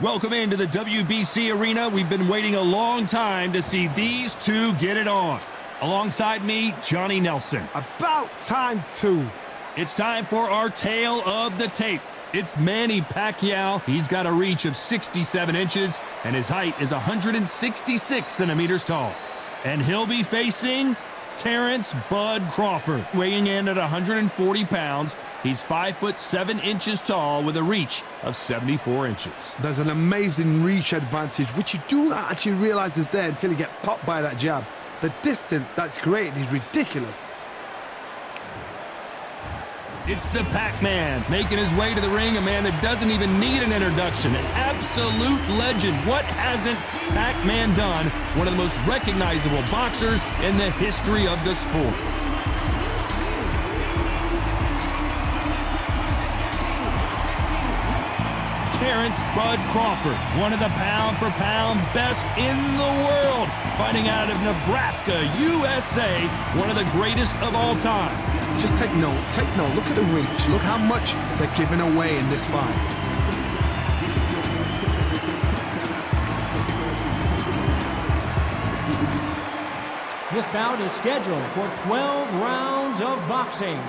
Welcome into the WBC arena. We've been waiting a long time to see these two get it on. Alongside me, Johnny Nelson. About time, too. It's time for our tale of the tape. It's Manny Pacquiao. He's got a reach of 67 inches, and his height is 166 centimeters tall. And he'll be facing Terence "Bud" Crawford, weighing in at 140 pounds. He's 5'7" tall with a reach of 74 inches. There's an amazing reach advantage, which you do not actually realize is there until you get popped by that jab. The distance that's created is ridiculous. It's the Pac-Man, making his way to the ring, a man that doesn't even need an introduction. An absolute legend. What hasn't Pac-Man done? One of the most recognizable boxers in the history of the sport. Terence "Bud" Crawford, one of the pound-for-pound best in the world, fighting out of Nebraska, USA, one of the greatest of all time. Just take note, look at the reach, look how much they're giving away in this fight. This bout is scheduled for 12 rounds of boxing.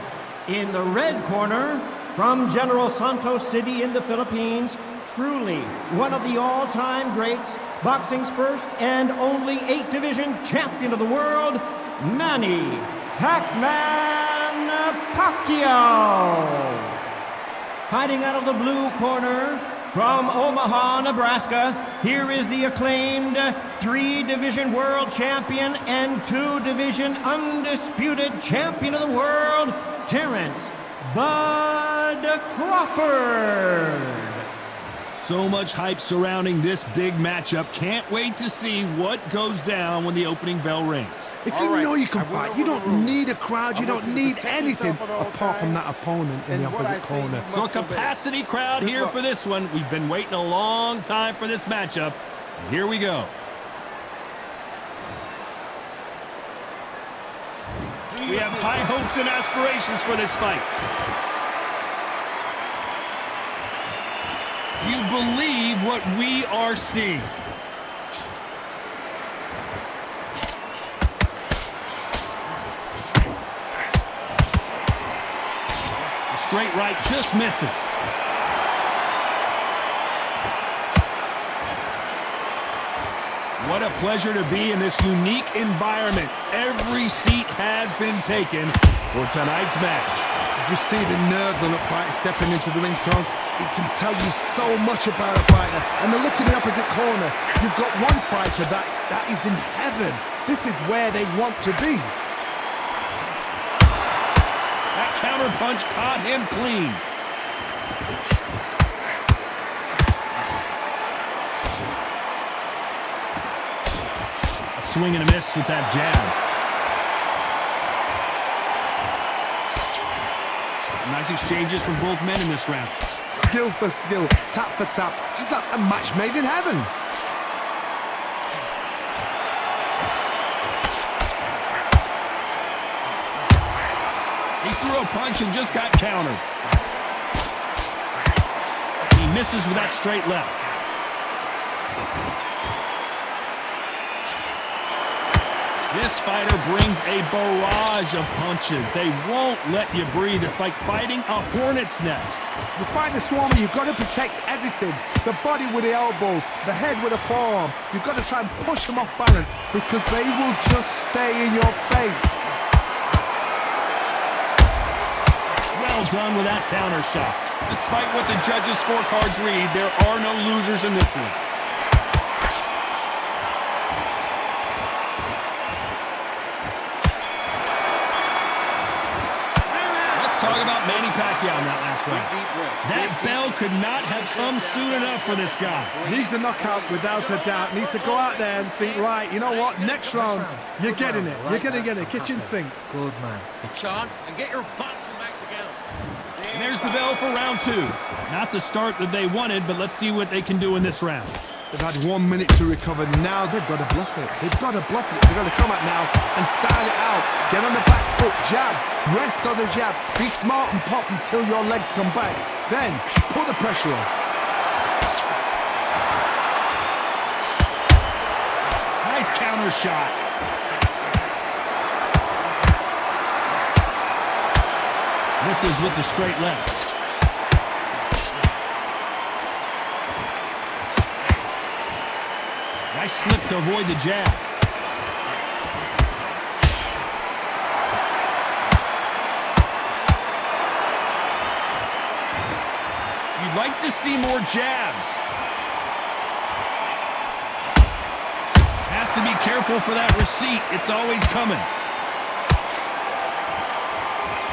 In the red corner, from General Santos City in the Philippines, truly one of the all-time greats, boxing's first and only 8-division champion of the world, Manny Pacquiao. Fighting out of the blue corner, from Omaha, Nebraska, here is the acclaimed 3-division world champion and 2-division undisputed champion of the world, Terence "Bud" Crawford. So much hype surrounding this big matchup. Can't wait to see what goes down when the opening bell rings. If you know you can fight, you don't need a crowd, you don't need anything apart from that opponent in the opposite corner. So a capacity crowd here for this one. We've been waiting a long time for this matchup. And here we go. We have high hopes and aspirations for this fight. Do you believe what we are seeing? The straight right just misses. What a pleasure to be in this unique environment. Every seat has been taken for tonight's match. You see the nerves on the fight stepping into the ring, Tom. It can tell you so much about a fighter. And the look in the opposite corner, you've got one fighter that is in heaven. This is where they want to be. That counter punch caught him clean. A swing and a miss with that jab. Nice exchanges from both men in this round. Skill for skill, tap for tap. Just like a match made in heaven. He threw a punch and just got countered. He misses with that straight left. This fighter brings a barrage of punches. They won't let you breathe. It's like fighting a hornet's nest. You fight the swarmer, you've got to protect everything. The body with the elbows, the head with the forearm. You've got to try and push them off balance because they will just stay in your face. Well done with that counter shot. Despite what the judges' scorecards read, there are no losers in this one. Talk about Manny Pacquiao in that last round. That bell could not have come soon enough for this guy. Needs a knockout without a doubt. Needs to go out there and think, right, you know what? Next round, you're getting it. You're going to get it. Kitchen sink. Good man. Sean, and get your boxing back together. And there's the bell for round two. Not the start that they wanted, but let's see what they can do in this round. They've had 1 minute to recover. Now they've got to bluff it. They've got to bluff it. They've got to come out now and style it out. Get on the back foot, jab. Rest on the jab. Be smart and pop until your legs come back. Then put the pressure on. counter shot. Misses with the straight left. Nice slip to avoid the jab. You'd like to see more jabs. Has to be careful for that receipt. It's always coming.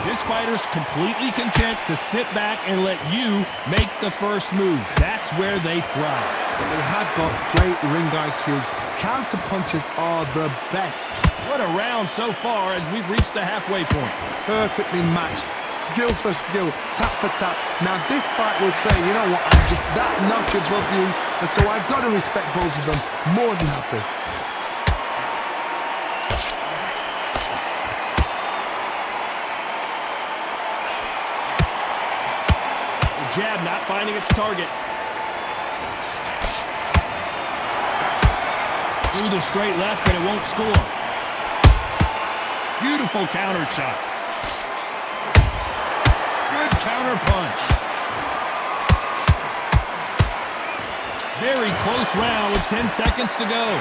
This fighter's completely content to sit back and let you make the first move. That's where they thrive. They have got great ring IQ. Counter punches are the best. What a round so far as we've reached the halfway point. Perfectly matched. Skill for skill. Tap for tap. Now this fight will say, you know what, I'm just that notch above you. And so I've got to respect both of them. More than happy. Jab not finding its target. Through the straight left, but it won't score. Beautiful counter shot. Good counter punch. Very close round with 10 seconds to go.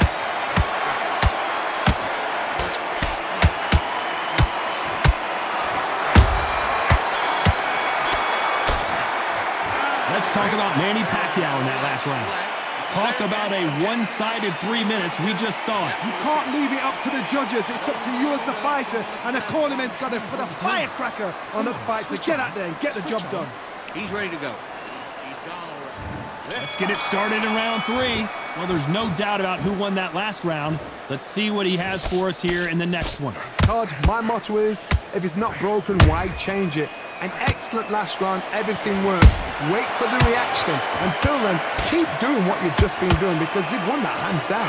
Let's talk about Manny Pacquiao in that last round. Talk about a one-sided 3 minutes. We just saw it. You can't leave it up to the judges. It's up to you as the fighter. And the cornerman's got to put a firecracker on the fight to get out there and get the job done. He's ready to go. He's gone already. Let's get it started in round 3. Well, there's no doubt about who won that last round. Let's see what he has for us here in the next one. Todd, my motto is, if it's not broken, why change it? An excellent last round, everything works. Wait for the reaction. Until then, keep doing what you've just been doing because you've won that hands down.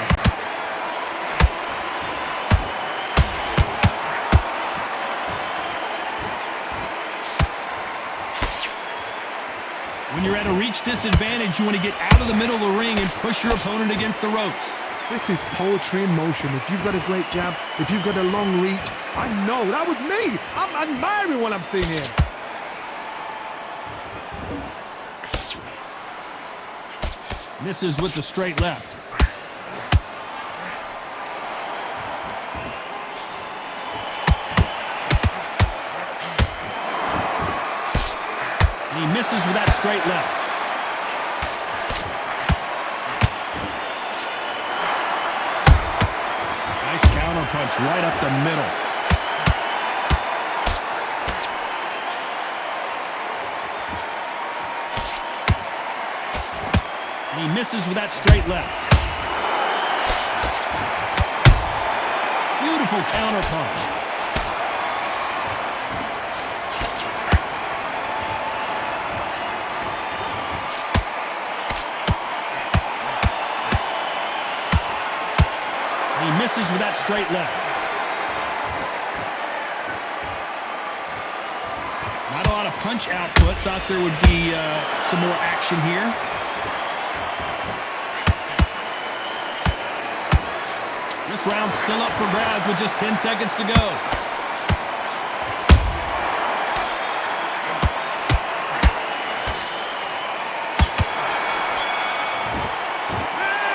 When you're at a reach disadvantage, you want to get out of the middle of the ring and push your opponent against the ropes. This is poetry in motion. If you've got a great jab, if you've got a long reach, I know, that was me. I'm admiring what I'm seeing here. Misses with the straight left. And he misses with that straight left. Nice counter punch right up the middle. And he misses with that straight left. Beautiful counter punch. And he misses with that straight left. Not a lot of punch output. Thought there would be some more action here. This round's still up for grabs with just 10 seconds to go.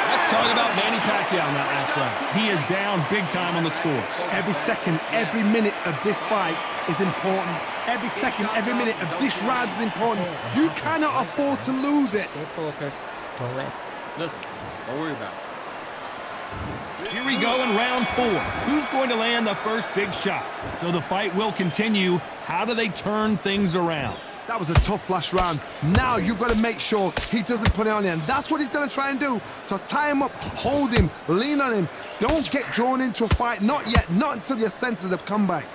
Let's talk about Manny Pacquiao in that last round. He is down big time on the scores. Every second, every minute of this fight is important. Every second, every minute of this round is important. You cannot afford to lose it. Stay focused. Don't let. Listen, don't worry about it. Here we go in round 4. Who's going to land the first big shot? So the fight will continue. How do they turn things around? That was a tough last round. Now you've got to make sure he doesn't put it on you, and that's what he's going to try and do. So tie him up, hold him, lean on him. Don't get drawn into a fight. Not yet. Not until your senses have come back.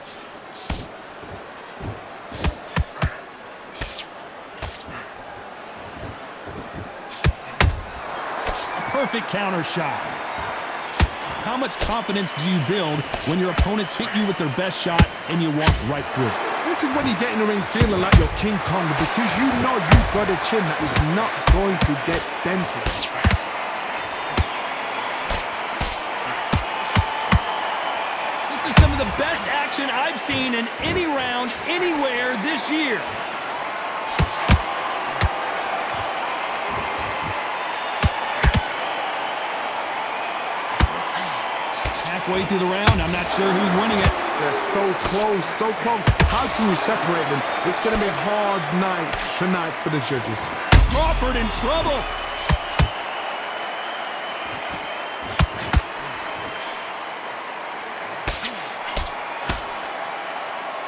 Perfect counter shot. How much confidence do you build when your opponents hit you with their best shot and you walk right through it? This is when you get in the ring feeling like you're King Kong because you know you've got a chin that is not going to get dented. of the best action I've seen in any round, anywhere this year. Halfway through the round, I'm not sure who's winning it. They're so close, so close. How can you separate them? It's going to be a hard night tonight for the judges. Crawford in trouble.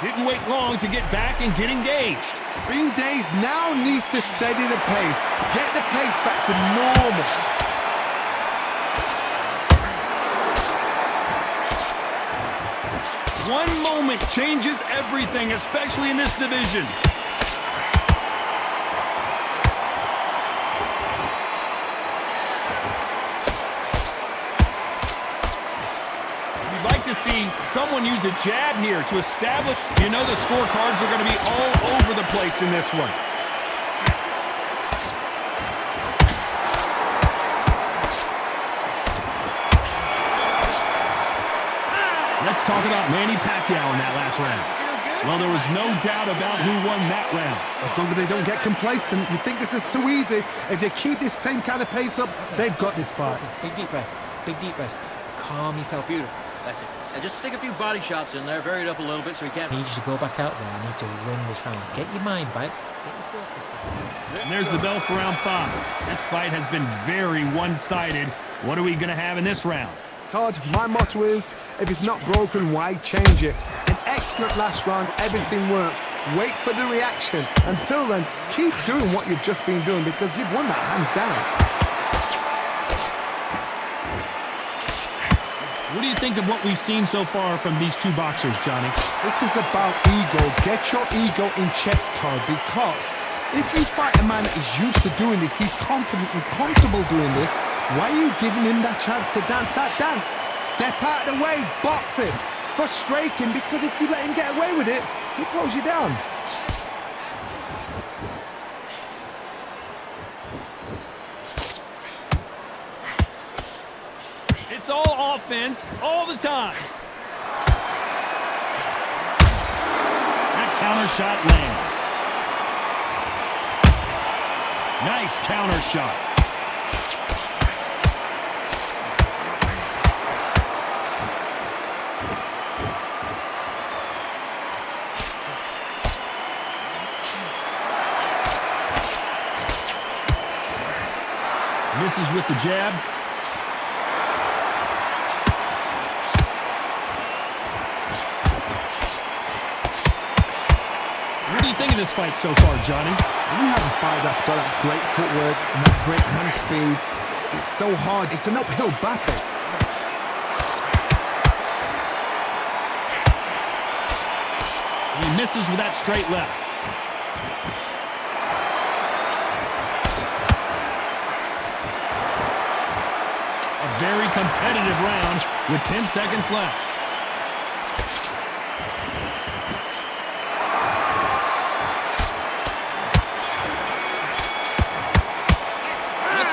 Didn't wait long to get back and get engaged. Being dazed now needs to steady the pace. Get the pace back to normal. One moment changes everything, especially in this division. You'd like to see someone use a jab here to establish. You know the scorecards are going to be all over the place in this one. Let's talk about Manny Pacquiao in that last round. Well, there was no doubt about who won that round. As long as they don't get complacent, you think this is too easy. If they keep this same kind of pace up, they've got this fight. Big deep breath. Big deep breath. Calm yourself. Beautiful. That's it. And just stick a few body shots in there, vary it up a little bit so he can't. I need you to go back out there. I need to win this round. Get your mind back. Get your focus back. And there's the bell for round 5. This fight has been very one-sided. What are we going to have in this round? Todd, my motto is, if it's not broken, why change it? An excellent last round, everything works. Wait for the reaction. Until then, keep doing what you've just been doing because you've won that hands down. What do you think of what we've seen so far from these two boxers, Johnny? This is about ego. Get your ego in check, Todd, because if you fight a man that is used to doing this, he's confident and comfortable doing this, why are you giving him that chance to dance that dance? Step out of the way, box him. Frustrate him, because if you let him get away with it, he'll close you down. It's all offense, all the time. That counter shot lands. Nice counter shot. Misses with the jab. What do you think of this fight so far, Johnny? When you have a fight that's got that great footwork and that great hand speed, it's so hard. It's an uphill battle. He misses with that straight left. A very competitive round with 10 seconds left.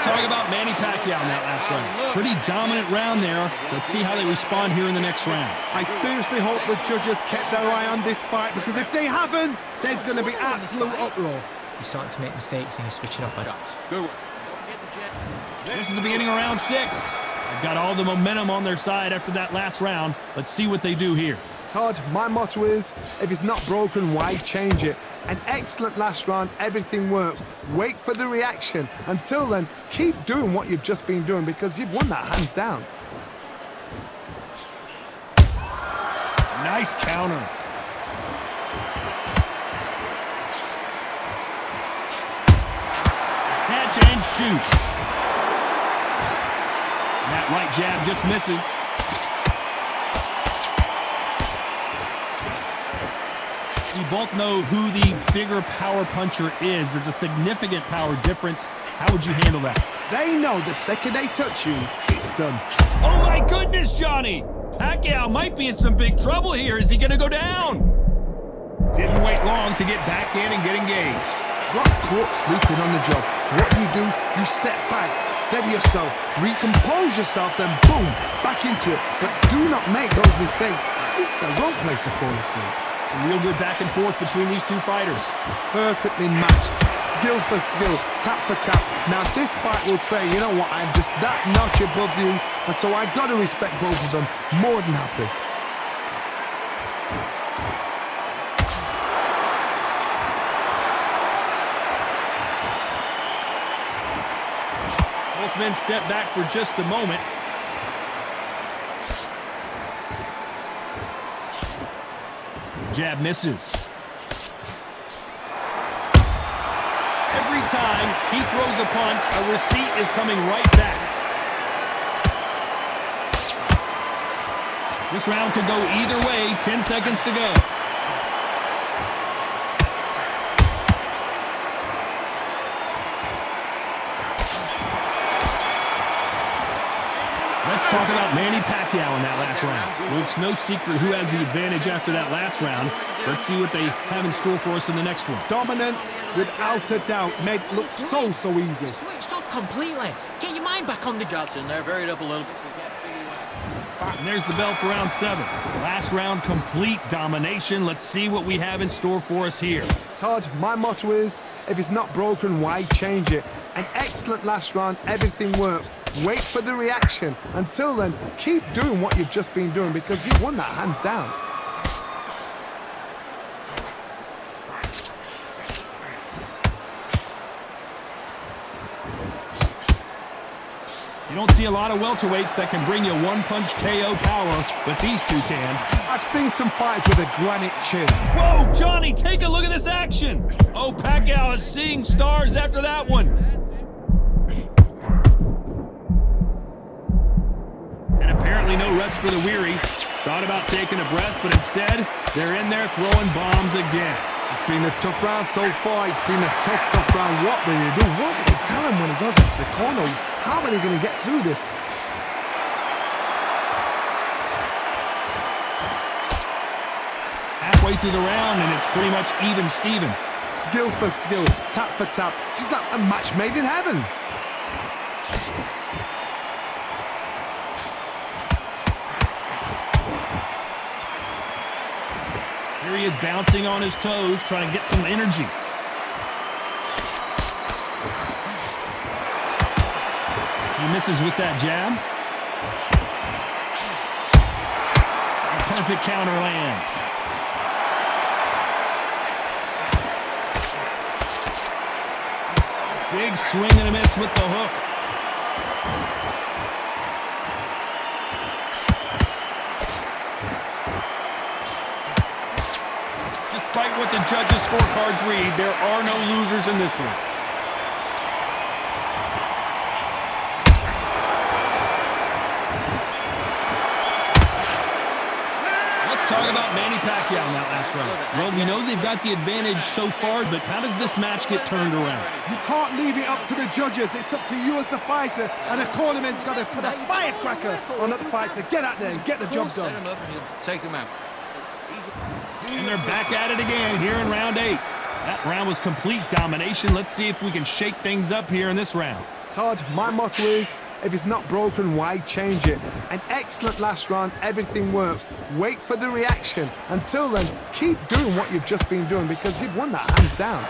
Talk about Manny Pacquiao in that last round. Pretty dominant round there. Let's see how they respond here in the next round. I seriously hope the judges kept their eye on this fight, because if they haven't, there's going to be absolute uproar. You're starting to make mistakes and you're switching off. Good work. This is the beginning of round 6. They've got all the momentum on their side after that last round. Let's see what they do here. Todd, my motto is, if it's not broken, why change it? An excellent last round, everything works. Wait for the reaction. Until then, keep doing what you've just been doing because you've won that hands down. Nice counter. Catch and shoot. That right jab just misses. We both know who the bigger power puncher is. There's a significant power difference. How would you handle that? They know the second they touch you, it's done. Oh my goodness, Johnny! Pacquiao might be in some big trouble here. Is he gonna go down? Didn't wait long to get back in and get engaged. Got caught sleeping on the job. What do? You step back, steady yourself, recompose yourself, then boom, back into it. But do not make those mistakes. This is the wrong place to fall asleep. Some real good back and forth between these two fighters. Perfectly matched, skill for skill, tap for tap. Now this fight will say, you know what, I'm just that notch above you, and so I got to respect both of them. More than happy. Both men step back for just a moment. Jab misses. Every time he throws a punch, a receipt is coming right back. This round could go either way. 10 seconds to go. Let's talk about Manny Pacquiao in that last round. Well, it's no secret who has the advantage after that last round. Let's see what they have in store for us in the next one. Dominance, without a doubt, made it look so easy. Switched off completely. Get your mind back on the Shots in there, varied up a little bit. So you can't figure it out. And there's the bell for round 7. Last round, complete domination. Let's see what we have in store for us here. Todd, my motto is, if it's not broken, why change it? An excellent last round, everything works. Wait for the reaction. Until then, keep doing what you've just been doing because you've won that hands down. You don't see a lot of welterweights that can bring you one-punch KO power, but these two can. I've seen some fighters with a granite chin. Whoa, Johnny, take a look at this action. Oh, Pacquiao is seeing stars after that one. And apparently no rest for the weary. Thought about taking a breath, but instead, they're in there throwing bombs again. It's been a tough round so far. It's been a tough round. What do you do? What do you tell him when he goes into the corner? How are they going to get through this? Halfway through the round, and it's pretty much even Steven. Skill for skill, tap for tap. She's like a match made in heaven. Here he is bouncing on his toes, trying to get some energy. He misses with that jab. Perfect counter lands. Big swing and a miss with the hook. Despite what the judges' scorecards read, there are no losers in this one. Let's talk about Manny Pacquiao in that last round. Well, we know they've got the advantage so far, but how does this match get turned around? You can't leave it up to the judges. It's up to you as a fighter, and a cornerman's got to put a firecracker on that fighter. Get out there and get the job done. Set him up and he'll take him out. And they're back at it again here in round 8. That round was complete domination. Let's see if we can shake things up here in this round. Todd, my motto is, if it's not broken, why change it? An excellent last round, everything works. Wait for the reaction. Until then, keep doing what you've just been doing because you've won that hands down.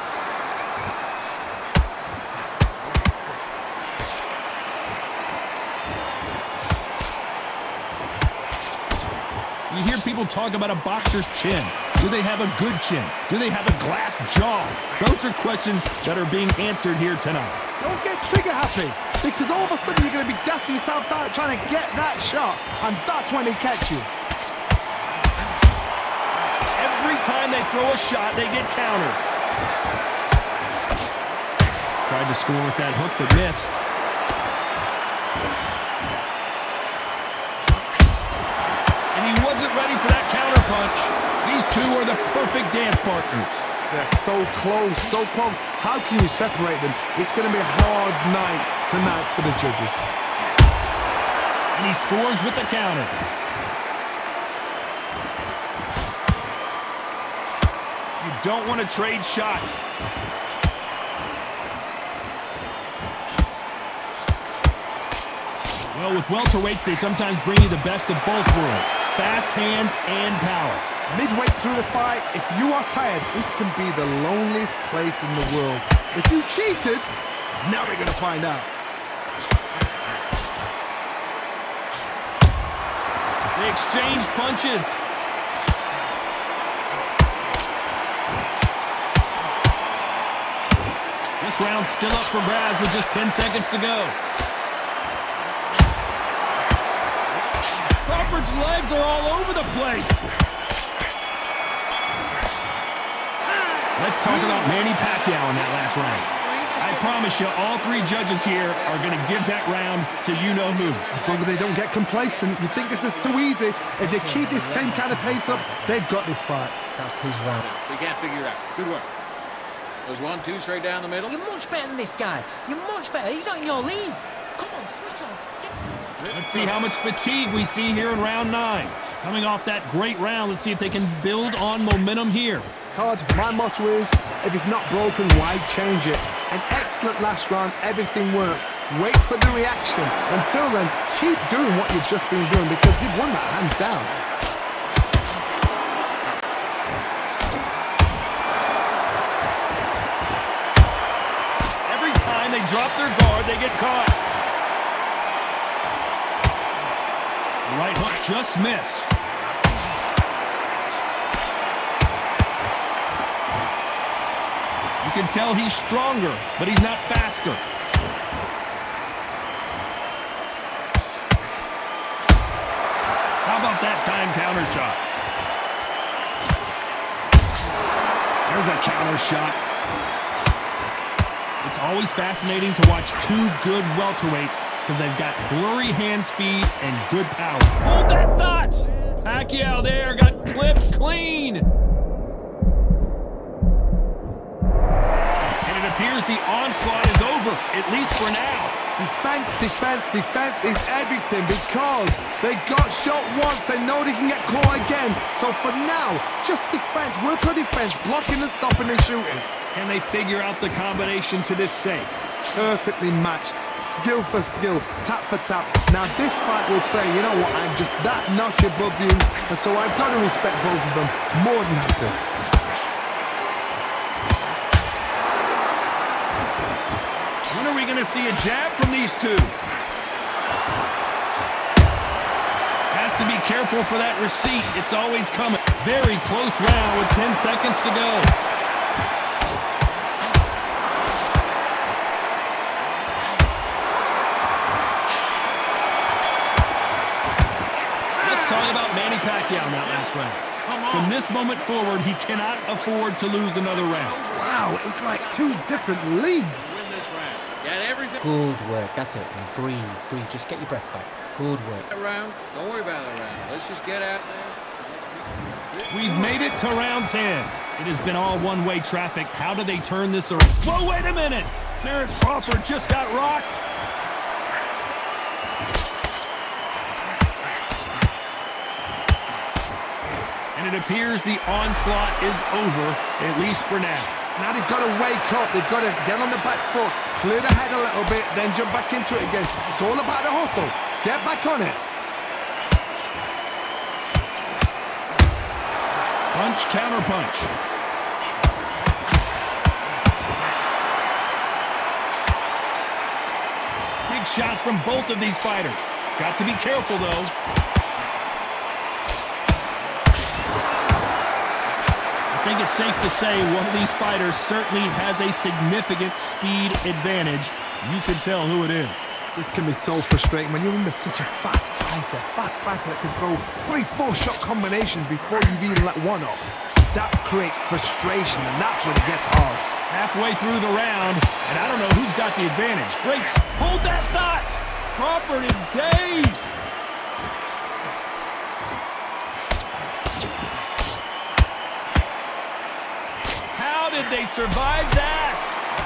You hear people talk about a boxer's chin. Do they have a good chin? Do they have a glass jaw? Those are questions that are being answered here tonight. Don't get trigger happy, because all of a sudden you're going to be gassing yourself out trying to get that shot, and that's when he catch you. Every time they throw a shot, they get countered. Tried to score with that hook, but missed. And he wasn't ready for that counter punch. These two are the perfect dance partners. They're so close, so close. How can you separate them? It's going to be a hard night tonight for the judges. And he scores with the counter. You don't want to trade shots. Well, with welterweights, they sometimes bring you the best of both worlds. fast hands and power. Midway through the fight, if you are tired, this can be the loneliest place in the world. If you cheated, now we're going to find out. They exchange punches. This round's still up for grabs with just 10 seconds to go. Crawford's legs are all over the place. Let's talk about Manny Pacquiao in that last round. I promise you, all three judges here are going to give that round to you-know-who. As long as they don't get complacent, you think this is too easy. If they keep this same kind of pace up, they've got this fight. That's his round. We can't figure it out. Good work. There's 1, 2 straight down the middle. You're much better than this guy. You're much better. He's not in your league. Come on, switch on. Let's see how much fatigue we see here in round 9. Coming off that great round, let's see if they can build on momentum here. Todd, my motto is, if it's not broken, why change it? An excellent last round, everything works. Wait for the reaction. Until then, keep doing what you've just been doing because you've won that hands down. Every time they drop their guard, they get caught. The right hook just missed. You can tell he's stronger, but he's not faster. How about that time counter shot? There's a counter shot. It's always fascinating to watch two good welterweights because they've got blurry hand speed and good power. Hold that thought! Pacquiao there got clipped clean. Appears the onslaught is over, at least for now. Defense, defense, defense is everything because they got shot once. They know they can get caught again. So for now, just defense, work on defense, blocking and stopping and shooting. Can they figure out the combination to this safe? Perfectly matched, skill for skill, tap for tap. Now this fight will say, you know what, I'm just that notch above you, and so I've got to respect both of them more than happy. When are we going to see a jab from these two? Has to be careful for that receipt. It's always coming. Very close round with 10 seconds to go. Let's talk about Manny Pacquiao in that last round. From this moment forward, he cannot afford to lose another round. Wow, it's like two different leagues. Win this round. Got everything. Good work. That's it, man. Breathe, breathe. Just get your breath back. Good work. Round. Don't worry about that round. Let's just get out there. We've made it to round 10. It has been all one-way traffic. How do they turn this around? Whoa, wait a minute! Terence Crawford just got rocked. And it appears the onslaught is over, at least for now. Now they've got to wake up. They've got to get on the back foot, clear the head a little bit, then jump back into it again. It's all about the hustle. Get back on it. Punch, counter punch. Big shots from both of these fighters. Got to be careful, though. I think it's safe to say one of these fighters certainly has a significant speed advantage. You can tell who it is. This can be so frustrating when you're under such a fast fighter that can throw 3-4 shot combinations before you've even let one off. That creates frustration, and that's when it gets hard. Halfway through the round, and I don't know who's got the advantage. Great. Hold that thought! Crawford is dazed. How did they survive that?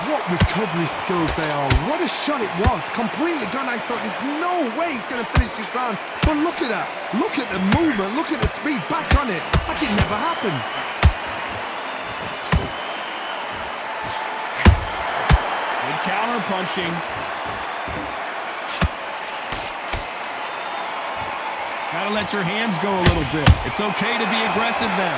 What recovery skills they are. What a shot it was. Completely gone. I thought there's no way he's going to finish this round. But look at that. Look at the movement. Look at the speed. Back on it. Like it never happened. Good counter punching. Gotta let your hands go a little bit. It's okay to be aggressive now.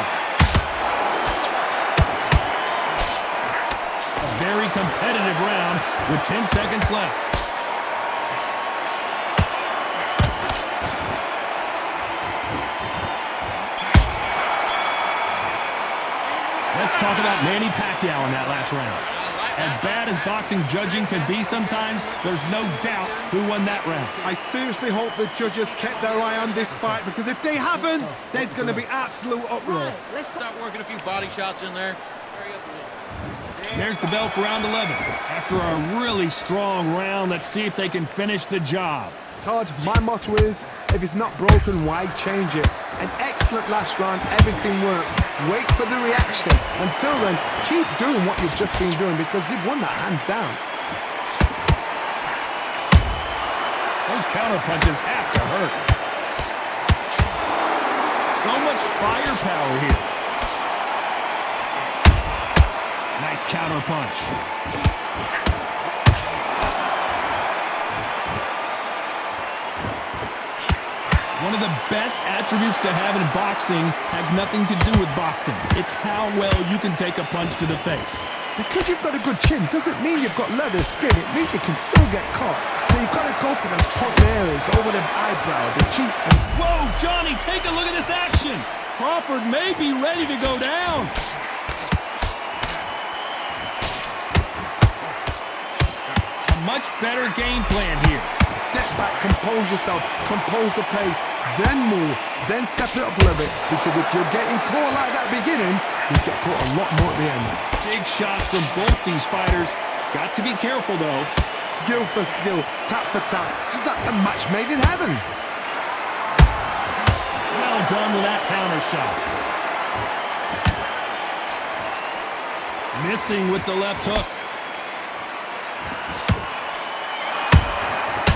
A very competitive round with 10 seconds left. Let's talk about Manny Pacquiao in that last round. As bad as boxing judging can be sometimes, there's no doubt who won that round. I seriously hope the judges kept their eye on this fight, because if they haven't, there's going to be absolute uproar. Let's start working a few body shots in there. Hurry up a little. There's the bell for round 11. After a really strong round, let's see if they can finish the job. Todd, my motto is, if it's not broken, why change it? An excellent last round, everything works. Wait for the reaction. Until then, keep doing what you've just been doing, because you've won that hands down. Those counter punches have to hurt. So much firepower here. Nice counter punch. One of the best attributes to have in boxing has nothing to do with boxing. It's how well you can take a punch to the face. Because you've got a good chin doesn't mean you've got leather skin. It means you can still get caught. So you've got to go for those front areas, over the eyebrow, the cheek. Whoa, Johnny, take a look at this action. Crawford may be ready to go down. A much better game plan here. Step back, compose yourself, compose the pace, then move, then step it up a little bit. Because if you're getting caught like that beginning, you get caught a lot more at the end. Big shots from both these fighters. Got to be careful, though. Skill for skill, tap for tap. Just like a match made in heaven. Well done with that counter shot. Missing with the left hook.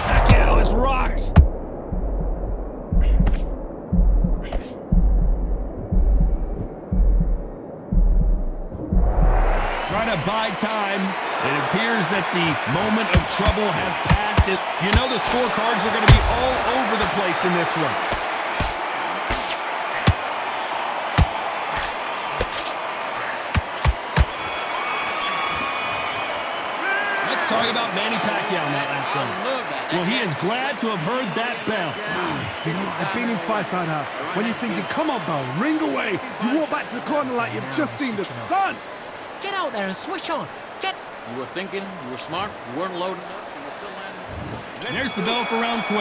Pacquiao is rocked. Trying to buy time. It appears that the moment of trouble has passed. You know the scorecards are going to be all over the place in this one. Let's talk about Manny Pacquiao in that last round. Well, he is glad to have heard that bell. You know, I've been in fights like that. When you're thinking, come on, bell, ring away. You walk back to the corner like you've just seen the sun. Get out there and switch on. Get. You were thinking, you were smart, you weren't loading up, you were still landing. There's the bell for round 12.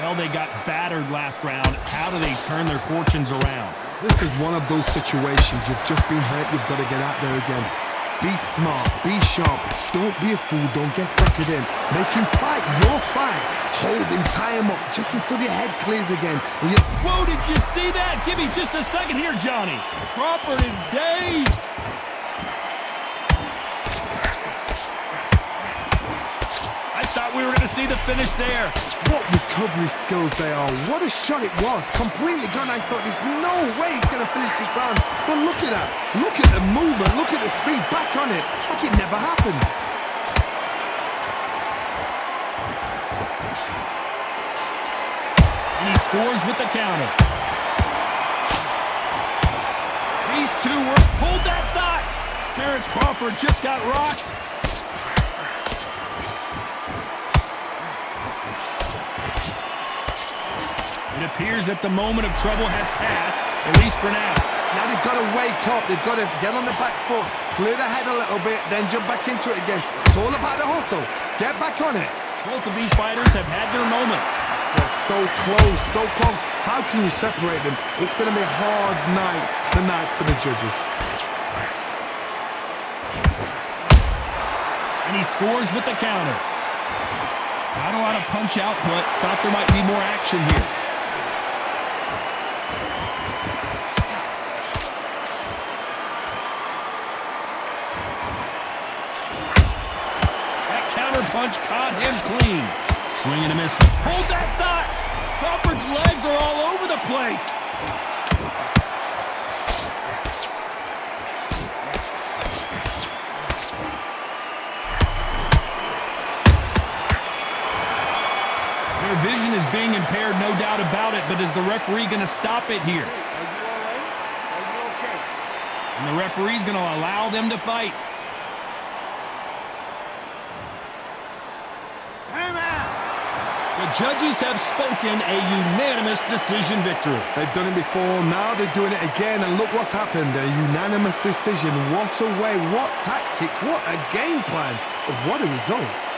Well, they got battered last round. How do they turn their fortunes around? This is one of those situations. You've just been hurt. You've got to get out there again. Be smart. Be sharp. Don't be a fool. Don't get suckered in. Make him fight your fight. Hold him. Tie him up just until your head clears again. Whoa, did you see that? Give me just a second here, Johnny. Crawford is dazed. I thought we were going to see the finish there. What recovery skills they are. What a shot it was. Completely gone. I thought there's no way he's going to finish this round. But look at that. Look at the movement. Look at the speed. Back on it. Like it never happened. And he scores with the counter. These two were... Hold that thought. Terence Crawford just got rocked. It appears that the moment of trouble has passed, at least for now. Now they've got to wake up. They've got to get on the back foot, clear the head a little bit, then jump back into it again. It's all about the hustle. Get back on it. Both of these fighters have had their moments. They're so close, so close. How can you separate them? It's going to be a hard night tonight for the judges. And he scores with the counter. Not a lot of punch output. Thought there might be more action here. Punch caught him clean. Swing and a miss. Hold that thought! Crawford's legs are all over the place. Their vision is being prepared, no doubt about it, but is the referee going to stop it here? Are you all right? Are you okay? And the referee's going to allow them to fight. Time out! The judges have spoken, a unanimous decision victory. They've done it before, now they're doing it again, and look what's happened. A unanimous decision. What a way, what tactics, what a game plan. What a result.